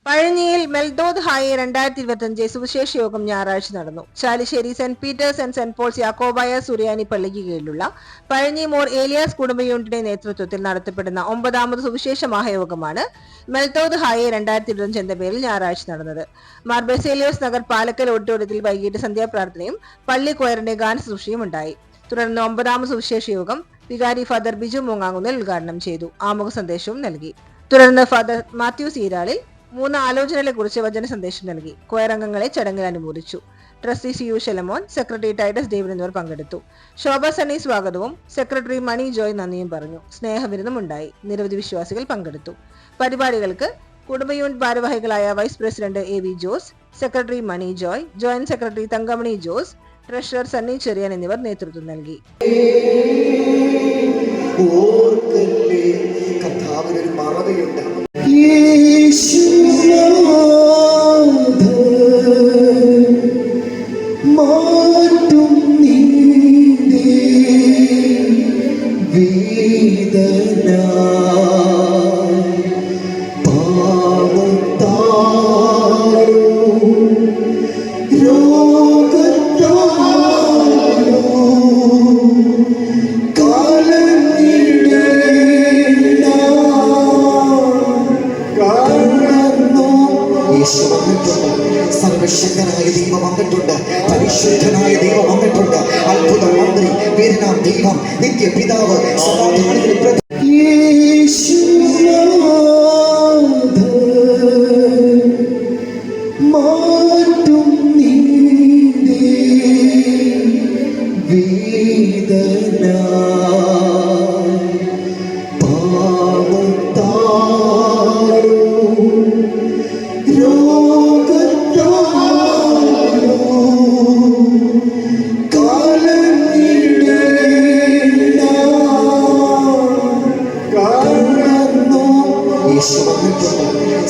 പഴഞ്ഞിയിൽ മെൽദോദ് ഹായി 2025 സുവിശേഷ യോഗം ഞായറാഴ്ച നടന്നു. Chalissery saint Peter's and saint Paul's യാക്കോബായ സുറിയാനി പള്ളിക്ക് കീഴിലുള്ള പഴഞ്ഞി മോർ ഏലിയാസ് കുടുംബ യൂണിറ്റിന്റെ നേതൃത്വത്തിൽ നടത്തപ്പെടുന്ന 9ാമത് സുവിശേഷ മഹായോഗമാണ് മെൽദോദ് ഹായി 2025 എന്ന പേരിൽ ഞായറാഴ്ച നടന്നത്. മാർ ബെസേലിയോസ് നഗർ പാലക്കൽ ഓഡിറ്റോറിയത്തിൽ വൈകിട്ട് സന്ധ്യാപ്രാർത്ഥനയും പള്ളി കൊയറിന്റെ ഗാനശുശ്രൂഷയും ഉണ്ടായി. തുടർന്ന് 9ാമത് സുവിശേഷ യോഗം വികാരി ഫാദർ ബിജു മൂങ്ങാങ്കുന്നേൽ ഉദ്ഘാടനം ചെയ്തു. ആമുഖ സന്ദേശവും നൽകി. തുടർന്ന് ഫാദർ മാത്യൂസ് ഈരാളിൽ 3 ആലോചനകളെ കുറിച്ച് വചന സന്ദേശം നൽകി. കൊയർ അംഗങ്ങളെ ചടങ്ങിൽ അനുമോദിച്ചു. Trustee C U Shalamon, secretary Titus David എന്നിവർ പങ്കെടുത്തു. ശോഭ സണ്ണി സ്വാഗതവും സെക്രട്ടറി മണി ജോയ് നന്ദിയും പറഞ്ഞു. സ്നേഹവിരുന്നും ഉണ്ടായി. നിരവധി വിശ്വാസികൾ പങ്കെടുത്തു. പരിപാടികൾക്ക് കുടുംബ യൂണിറ്റ് ഭാരവാഹികളായ vice president A V Jose, secretary Mani Joy, joint secretary Thankamani Jose, treasurer Sunny Cherian എന്നിവർ നേതൃത്വം നൽകി. സർവശക്തനായ ദൈവം വന്നിട്ടുണ്ട്, പരിശുദ്ധനായ ദൈവം വന്നിട്ടുണ്ട്. അത്ഭുത മന്ത്രി, പേരിനാം ദൈവം, നിത്യ പിതാവ്, സമാധാനത്തിൽ മാറ്റും നീതി വേദന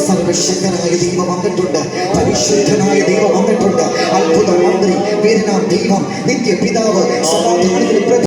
സർവശക്തനായ ദൈവം വന്നിട്ടുണ്ട്, പരിശുദ്ധനായ ദൈവം വന്നിട്ടുണ്ട്. അത്ഭുത മന്ത്രി, പേരിനാം ദൈവം, നിത്യ പിതാവ്, സമാധാനത്തിൽ